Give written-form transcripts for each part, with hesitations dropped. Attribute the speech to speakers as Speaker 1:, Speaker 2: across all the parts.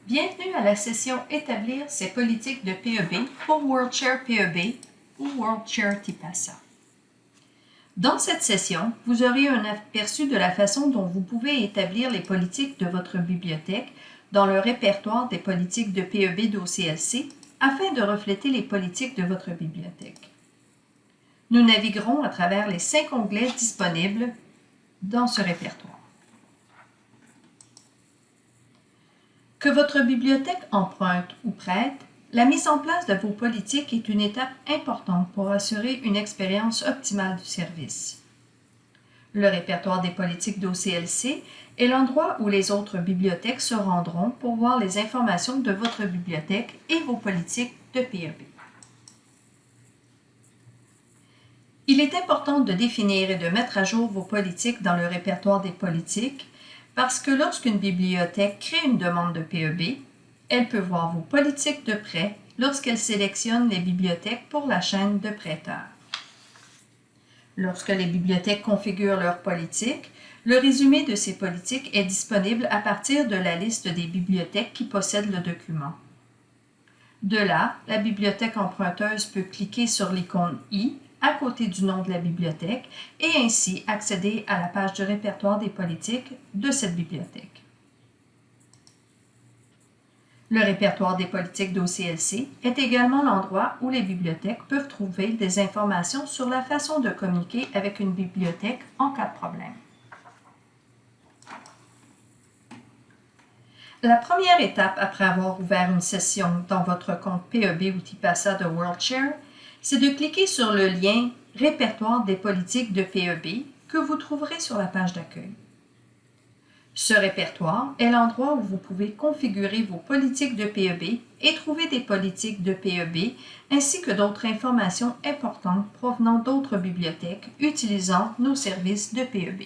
Speaker 1: Bienvenue à la session Établir ses politiques de PEB pour WorldShare PEB ou WorldShare TPASA. Dans cette session, vous aurez un aperçu de la façon dont vous pouvez établir les politiques de votre bibliothèque dans le répertoire des politiques de PEB d'OCLC afin de refléter les politiques de votre bibliothèque. Nous naviguerons à travers les 5 onglets disponibles dans ce répertoire. Que votre bibliothèque emprunte ou prête, la mise en place de vos politiques est une étape importante pour assurer une expérience optimale du service. Le répertoire des politiques d'OCLC est l'endroit où les autres bibliothèques se rendront pour voir les informations de votre bibliothèque et vos politiques de PEB. Il est important de définir et de mettre à jour vos politiques dans le répertoire des politiques parce que lorsqu'une bibliothèque crée une demande de PEB, elle peut voir vos politiques de prêt lorsqu'elle sélectionne les bibliothèques pour la chaîne de prêteurs. Lorsque les bibliothèques configurent leurs politiques, le résumé de ces politiques est disponible à partir de la liste des bibliothèques qui possèdent le document. De là, la bibliothèque emprunteuse peut cliquer sur l'icône I à côté du nom de la bibliothèque et ainsi accéder à la page du répertoire des politiques de cette bibliothèque. Le répertoire des politiques d'OCLC est également l'endroit où les bibliothèques peuvent trouver des informations sur la façon de communiquer avec une bibliothèque en cas de problème. La première étape après avoir ouvert une session dans votre compte PEB ou TPASA de WorldShare, c'est de cliquer sur le lien « Répertoire des politiques de PEB » que vous trouverez sur la page d'accueil. Ce répertoire est l'endroit où vous pouvez configurer vos politiques de PEB et trouver des politiques de PEB ainsi que d'autres informations importantes provenant d'autres bibliothèques utilisant nos services de PEB.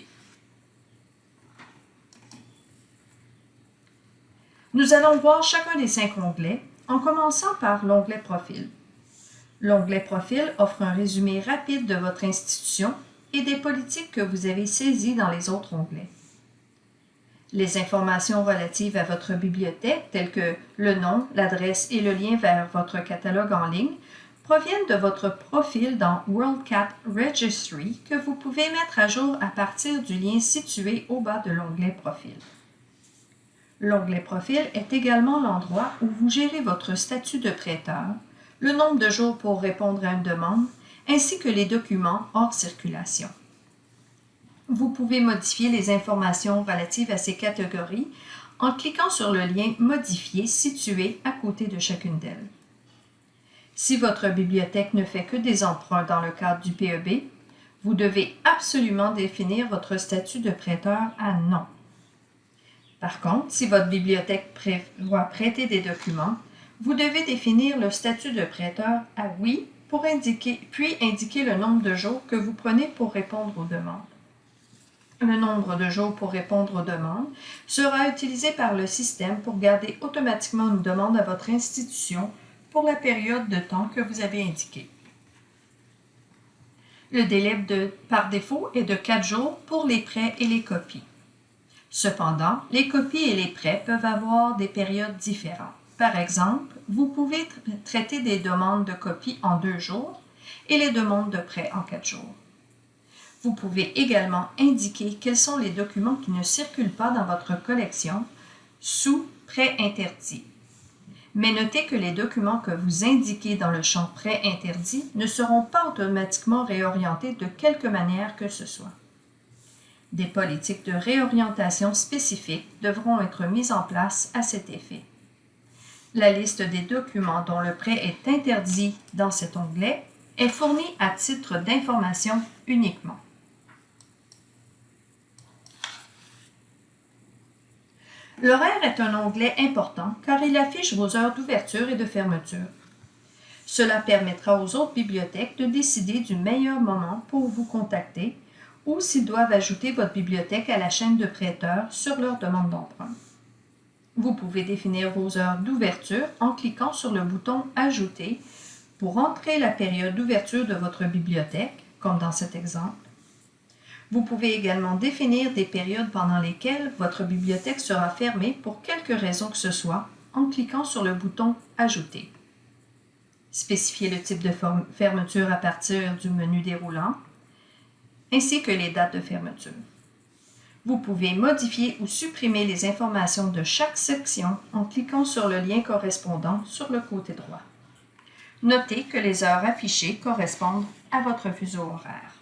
Speaker 1: Nous allons voir chacun des 5 onglets en commençant par l'onglet « Profil ». L'onglet « Profil » offre un résumé rapide de votre institution et des politiques que vous avez saisies dans les autres onglets. Les informations relatives à votre bibliothèque, telles que le nom, l'adresse et le lien vers votre catalogue en ligne, proviennent de votre profil dans WorldCat Registry que vous pouvez mettre à jour à partir du lien situé au bas de l'onglet « Profil ». L'onglet « Profil » est également l'endroit où vous gérez votre statut de prêteur, le nombre de jours pour répondre à une demande, ainsi que les documents hors circulation. Vous pouvez modifier les informations relatives à ces catégories en cliquant sur le lien « Modifier » situé à côté de chacune d'elles. Si votre bibliothèque ne fait que des emprunts dans le cadre du PEB, vous devez absolument définir votre statut de prêteur à « Non ». Par contre, si votre bibliothèque prévoit prêter des documents, vous devez définir le statut de prêteur à « Oui » puis indiquer le nombre de jours que vous prenez pour répondre aux demandes. Le nombre de jours pour répondre aux demandes sera utilisé par le système pour garder automatiquement une demande à votre institution pour la période de temps que vous avez indiquée. Le délai par défaut est de 4 jours pour les prêts et les copies. Cependant, les copies et les prêts peuvent avoir des périodes différentes. Par exemple, vous pouvez traiter des demandes de copies en 2 jours et les demandes de prêt en 4 jours. Vous pouvez également indiquer quels sont les documents qui ne circulent pas dans votre collection sous « Prêt interdit ». Mais notez que les documents que vous indiquez dans le champ « Prêt interdit » ne seront pas automatiquement réorientés de quelque manière que ce soit. Des politiques de réorientation spécifiques devront être mises en place à cet effet. La liste des documents dont le prêt est interdit dans cet onglet est fournie à titre d'information uniquement. L'horaire est un onglet important car il affiche vos heures d'ouverture et de fermeture. Cela permettra aux autres bibliothèques de décider du meilleur moment pour vous contacter ou s'ils doivent ajouter votre bibliothèque à la chaîne de prêteurs sur leur demande d'emprunt. Vous pouvez définir vos heures d'ouverture en cliquant sur le bouton « Ajouter » pour entrer la période d'ouverture de votre bibliothèque, comme dans cet exemple. Vous pouvez également définir des périodes pendant lesquelles votre bibliothèque sera fermée pour quelque raison que ce soit, en cliquant sur le bouton « Ajouter ». Spécifiez le type de fermeture à partir du menu déroulant, ainsi que les dates de fermeture. Vous pouvez modifier ou supprimer les informations de chaque section en cliquant sur le lien correspondant sur le côté droit. Notez que les heures affichées correspondent à votre fuseau horaire.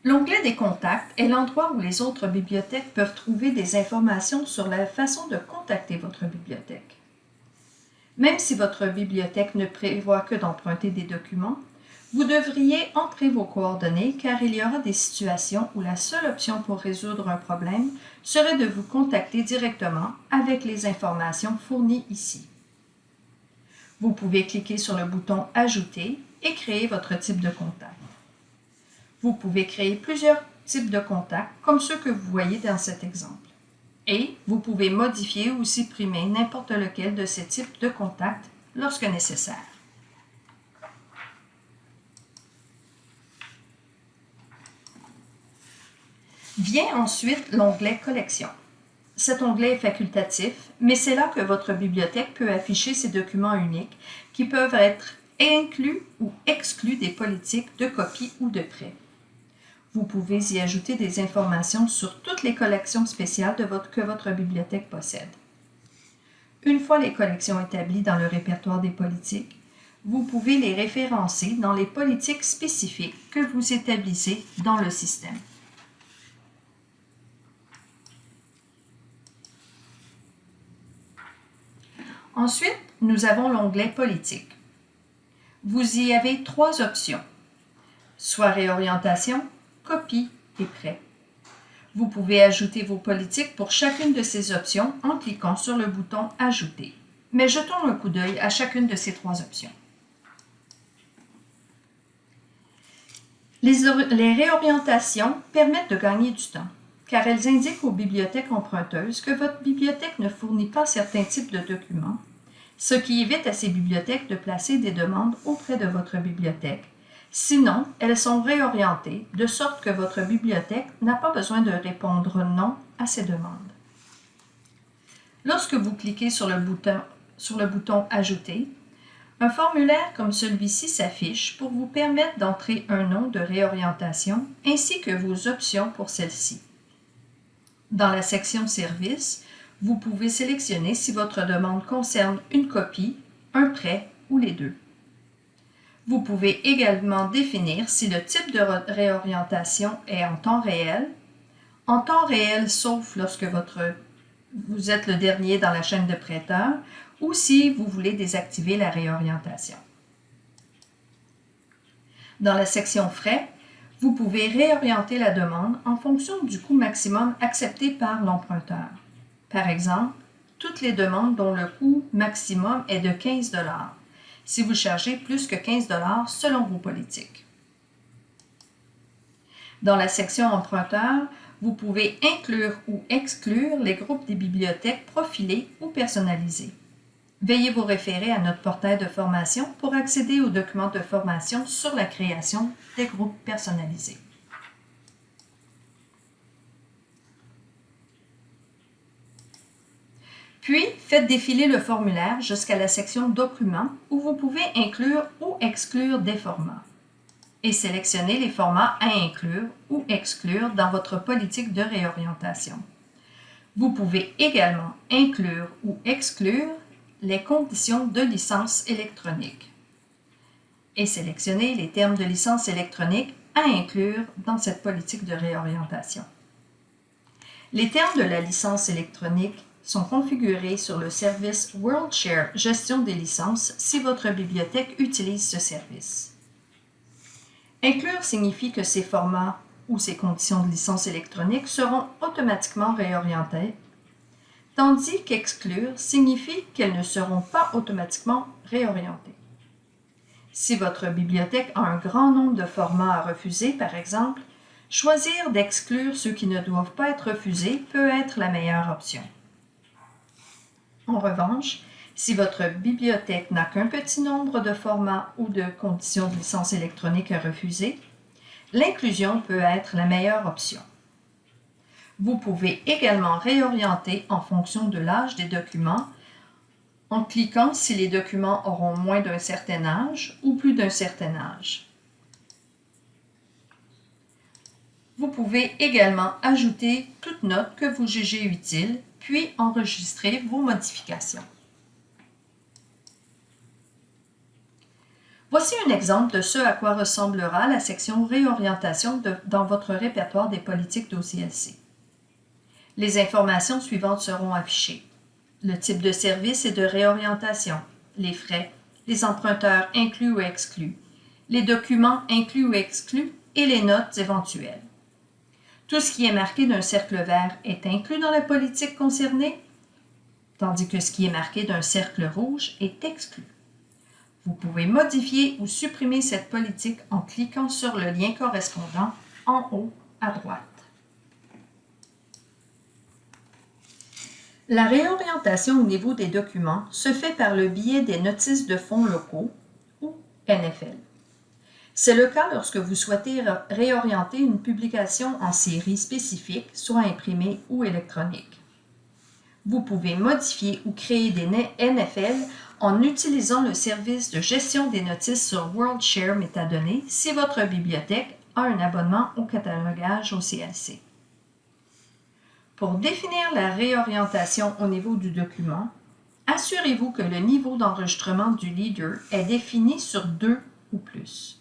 Speaker 1: L'onglet des contacts est l'endroit où les autres bibliothèques peuvent trouver des informations sur la façon de contacter votre bibliothèque. Même si votre bibliothèque ne prévoit que d'emprunter des documents, vous devriez entrer vos coordonnées car il y aura des situations où la seule option pour résoudre un problème serait de vous contacter directement avec les informations fournies ici. Vous pouvez cliquer sur le bouton « Ajouter » et créer votre type de contact. Vous pouvez créer plusieurs types de contacts comme ceux que vous voyez dans cet exemple. Et vous pouvez modifier ou supprimer n'importe lequel de ces types de contacts lorsque nécessaire. Vient ensuite l'onglet « Collection ». Cet onglet est facultatif, mais c'est là que votre bibliothèque peut afficher ses documents uniques qui peuvent être inclus ou exclus des politiques de copie ou de prêt. Vous pouvez y ajouter des informations sur toutes les collections spéciales que votre bibliothèque possède. Une fois les collections établies dans le répertoire des politiques, vous pouvez les référencer dans les politiques spécifiques que vous établissez dans le système. Ensuite, nous avons l'onglet « Politique ». Vous y avez 3 options, soit réorientation, copie et prêt. Vous pouvez ajouter vos politiques pour chacune de ces options en cliquant sur le bouton « Ajouter ». Mais jetons un coup d'œil à chacune de ces 3 options. Les réorientations permettent de gagner du temps, car elles indiquent aux bibliothèques emprunteuses que votre bibliothèque ne fournit pas certains types de documents, ce qui évite à ces bibliothèques de placer des demandes auprès de votre bibliothèque. Sinon, elles sont réorientées de sorte que votre bibliothèque n'a pas besoin de répondre non à ces demandes. Lorsque vous cliquez sur le bouton « Ajouter », un formulaire comme celui-ci s'affiche pour vous permettre d'entrer un nom de réorientation ainsi que vos options pour celle-ci. Dans la section « Services », vous pouvez sélectionner si votre demande concerne une copie, un prêt ou les deux. Vous pouvez également définir si le type de réorientation est en temps réel sauf lorsque vous êtes le dernier dans la chaîne de prêteurs, ou si vous voulez désactiver la réorientation. Dans la section Frais, vous pouvez réorienter la demande en fonction du coût maximum accepté par l'emprunteur. Par exemple, toutes les demandes dont le coût maximum est de 15 $, si vous chargez plus que 15 $ selon vos politiques. Dans la section Emprunteur, vous pouvez inclure ou exclure les groupes des bibliothèques profilés ou personnalisés. Veuillez vous référer à notre portail de formation pour accéder aux documents de formation sur la création des groupes personnalisés. Puis, faites défiler le formulaire jusqu'à la section Documents où vous pouvez inclure ou exclure des formats et sélectionnez les formats à inclure ou exclure dans votre politique de réorientation. Vous pouvez également inclure ou exclure les conditions de licence électronique et sélectionner les termes de licence électronique à inclure dans cette politique de réorientation. Les termes de la licence électronique sont configurés sur le service WorldShare Gestion des licences si votre bibliothèque utilise ce service. Inclure signifie que ces formats ou ces conditions de licence électronique seront automatiquement réorientés, tandis qu'exclure signifie qu'elles ne seront pas automatiquement réorientées. Si votre bibliothèque a un grand nombre de formats à refuser, par exemple, choisir d'exclure ceux qui ne doivent pas être refusés peut être la meilleure option. En revanche, si votre bibliothèque n'a qu'un petit nombre de formats ou de conditions de licence électronique à refuser, l'inclusion peut être la meilleure option. Vous pouvez également réorienter en fonction de l'âge des documents en cliquant si les documents auront moins d'un certain âge ou plus d'un certain âge. Vous pouvez également ajouter toute note que vous jugez utile, puis enregistrer vos modifications. Voici un exemple de ce à quoi ressemblera la section Réorientation dans votre répertoire des politiques d'OCLC. Les informations suivantes seront affichées. Le type de service et de réorientation, les frais, les emprunteurs inclus ou exclus, les documents inclus ou exclus et les notes éventuelles. Tout ce qui est marqué d'un cercle vert est inclus dans la politique concernée, tandis que ce qui est marqué d'un cercle rouge est exclu. Vous pouvez modifier ou supprimer cette politique en cliquant sur le lien correspondant en haut à droite. La réorientation au niveau des documents se fait par le biais des notices de fonds locaux ou NFL. C'est le cas lorsque vous souhaitez réorienter une publication en série spécifique, soit imprimée ou électronique. Vous pouvez modifier ou créer des NFL en utilisant le service de gestion des notices sur WorldShare Métadonnées si votre bibliothèque a un abonnement au catalogage OCLC. Pour définir la réorientation au niveau du document, assurez-vous que le niveau d'enregistrement du leader est défini sur 2 ou plus.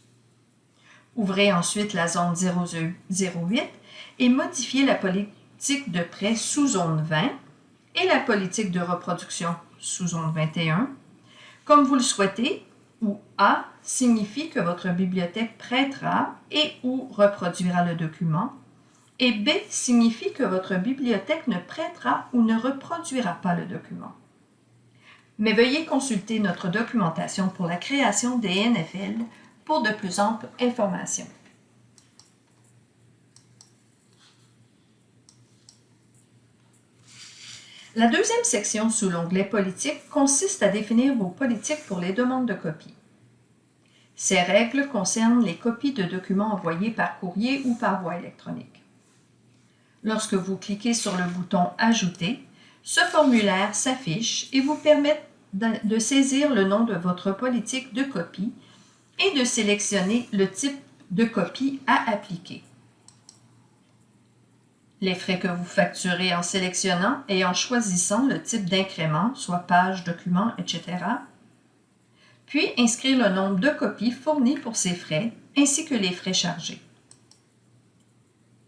Speaker 1: Ouvrez ensuite la zone 008 et modifiez la politique de prêt sous zone 20 et la politique de reproduction sous zone 21, comme vous le souhaitez, où A signifie que votre bibliothèque prêtera et ou reproduira le document, et B signifie que votre bibliothèque ne prêtera ou ne reproduira pas le document. Mais veuillez consulter notre documentation pour la création des NFL pour de plus amples informations. La deuxième section sous l'onglet Politique consiste à définir vos politiques pour les demandes de copies. Ces règles concernent les copies de documents envoyés par courrier ou par voie électronique. Lorsque vous cliquez sur le bouton « Ajouter », ce formulaire s'affiche et vous permet de saisir le nom de votre politique de copie et de sélectionner le type de copie à appliquer. Les frais que vous facturez en sélectionnant et en choisissant le type d'incrément, soit page, document, etc. Puis inscrire le nombre de copies fournies pour ces frais ainsi que les frais chargés.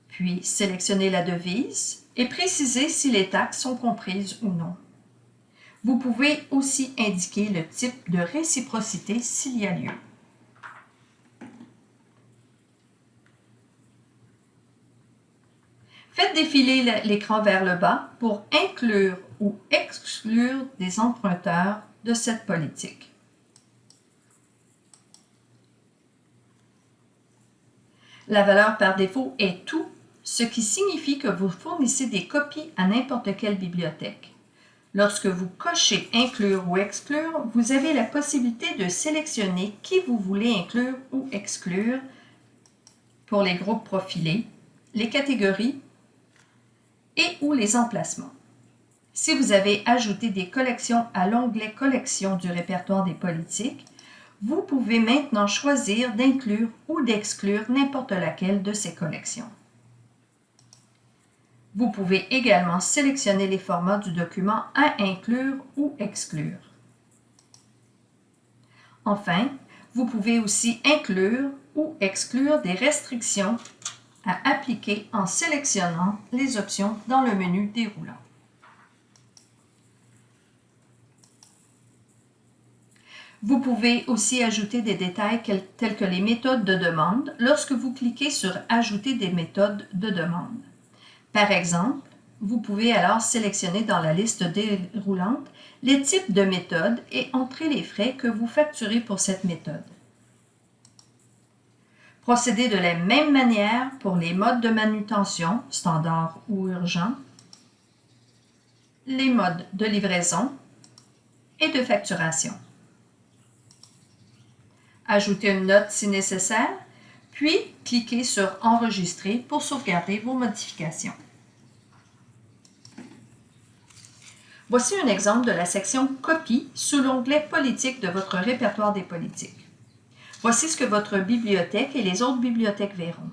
Speaker 1: Puis sélectionner la devise et préciser si les taxes sont comprises ou non. Vous pouvez aussi indiquer le type de réciprocité s'il y a lieu. Faites défiler l'écran vers le bas pour inclure ou exclure des emprunteurs de cette politique. La valeur par défaut est tout, ce qui signifie que vous fournissez des copies à n'importe quelle bibliothèque. Lorsque vous cochez « Inclure » ou « Exclure », vous avez la possibilité de sélectionner qui vous voulez inclure ou exclure pour les groupes profilés, les catégories et ou les emplacements. Si vous avez ajouté des collections à l'onglet « Collections » du répertoire des politiques, vous pouvez maintenant choisir d'inclure ou d'exclure n'importe laquelle de ces collections. Vous pouvez également sélectionner les formats du document à inclure ou exclure. Enfin, vous pouvez aussi inclure ou exclure des restrictions à appliquer en sélectionnant les options dans le menu déroulant. Vous pouvez aussi ajouter des détails tels que les méthodes de demande lorsque vous cliquez sur « Ajouter des méthodes de demande ». Par exemple, vous pouvez alors sélectionner dans la liste déroulante les types de méthodes et entrer les frais que vous facturez pour cette méthode. Procédez de la même manière pour les modes de manutention, standard ou urgent, les modes de livraison et de facturation. Ajoutez une note si nécessaire, puis cliquez sur « Enregistrer » pour sauvegarder vos modifications. Voici un exemple de la section « Copie » sous l'onglet « Politique » de votre répertoire des politiques. Voici ce que votre bibliothèque et les autres bibliothèques verront.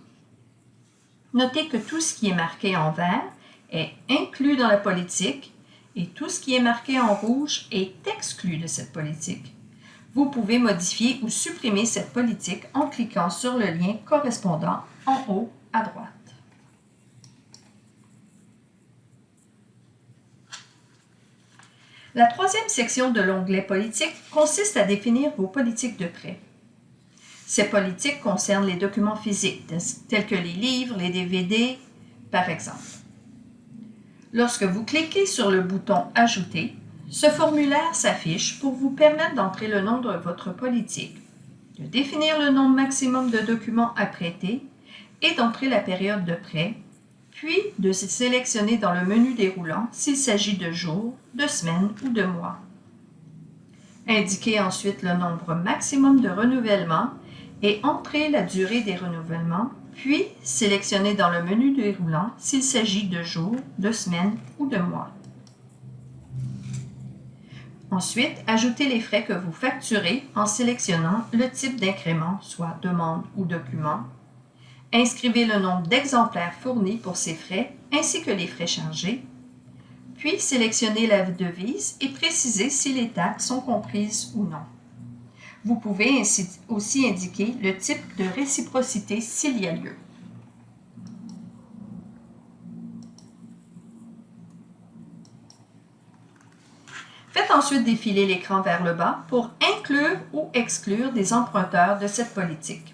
Speaker 1: Notez que tout ce qui est marqué en vert est inclus dans la politique et tout ce qui est marqué en rouge est exclu de cette politique. Vous pouvez modifier ou supprimer cette politique en cliquant sur le lien correspondant en haut à droite. La troisième section de l'onglet « Politique » consiste à définir vos politiques de prêt. Ces politiques concernent les documents physiques, tels que les livres, les DVD, par exemple. Lorsque vous cliquez sur le bouton « Ajouter », ce formulaire s'affiche pour vous permettre d'entrer le nom de votre politique, de définir le nombre maximum de documents à prêter et d'entrer la période de prêt, puis de sélectionner dans le menu déroulant s'il s'agit de jours, de semaines ou de mois. Indiquez ensuite le nombre maximum de renouvellements et entrez la durée des renouvellements, puis sélectionnez dans le menu déroulant s'il s'agit de jours, de semaines ou de mois. Ensuite, ajoutez les frais que vous facturez en sélectionnant le type d'incrément, soit demande ou document. Inscrivez le nombre d'exemplaires fournis pour ces frais ainsi que les frais chargés. Puis sélectionnez la devise et précisez si les taxes sont comprises ou non. Vous pouvez aussi indiquer le type de réciprocité s'il y a lieu. Faites ensuite défiler l'écran vers le bas pour inclure ou exclure des emprunteurs de cette politique.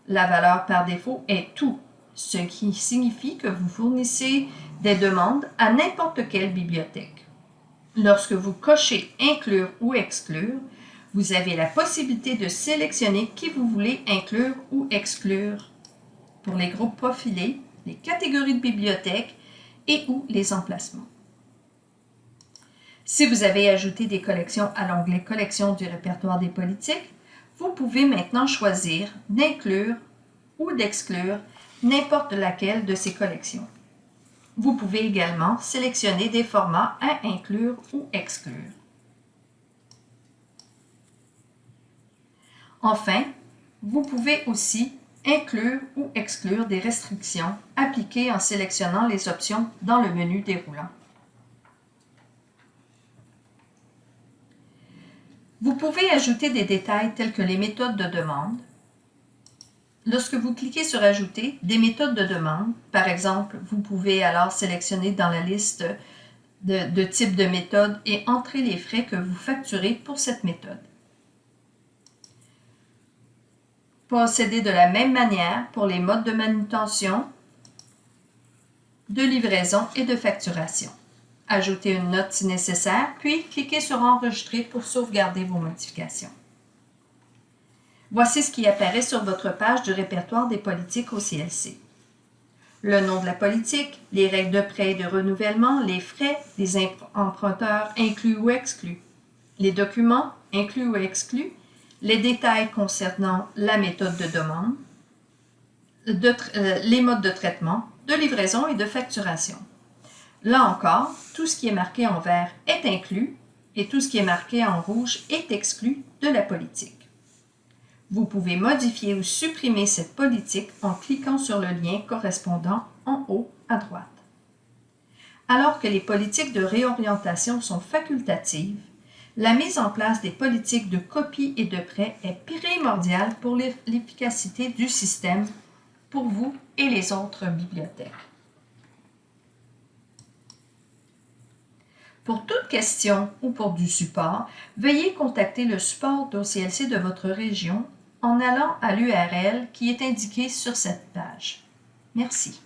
Speaker 1: La valeur par défaut est tout, ce qui signifie que vous fournissez des demandes à n'importe quelle bibliothèque. Lorsque vous cochez « Inclure » ou « Exclure », vous avez la possibilité de sélectionner qui vous voulez inclure ou exclure pour les groupes profilés, les catégories de bibliothèques et ou les emplacements. Si vous avez ajouté des collections à l'onglet « Collections » du répertoire des politiques, vous pouvez maintenant choisir d'inclure ou d'exclure n'importe laquelle de ces collections. Vous pouvez également sélectionner des formats à inclure ou exclure. Enfin, vous pouvez aussi inclure ou exclure des restrictions appliquées en sélectionnant les options dans le menu déroulant. Vous pouvez ajouter des détails tels que les méthodes de demande. Lorsque vous cliquez sur « Ajouter » des méthodes de demande, par exemple, vous pouvez alors sélectionner dans la liste de type de méthode et entrer les frais que vous facturez pour cette méthode. Procédez de la même manière pour les modes de manutention, de livraison et de facturation. Ajoutez une note si nécessaire, puis cliquez sur « Enregistrer » pour sauvegarder vos modifications. Voici ce qui apparaît sur votre page du répertoire des politiques au CLC. Le nom de la politique, les règles de prêt et de renouvellement, les frais, les emprunteurs inclus ou exclus, les documents inclus ou exclus, les détails concernant la méthode de demande, les modes de traitement, de livraison et de facturation. Là encore, tout ce qui est marqué en vert est inclus et tout ce qui est marqué en rouge est exclu de la politique. Vous pouvez modifier ou supprimer cette politique en cliquant sur le lien correspondant en haut à droite. Alors que les politiques de réorientation sont facultatives, la mise en place des politiques de copie et de prêt est primordiale pour l'efficacité du système pour vous et les autres bibliothèques. Pour toute question ou pour du support, veuillez contacter le support d'OCLC de votre région en allant à l'URL qui est indiquée sur cette page. Merci.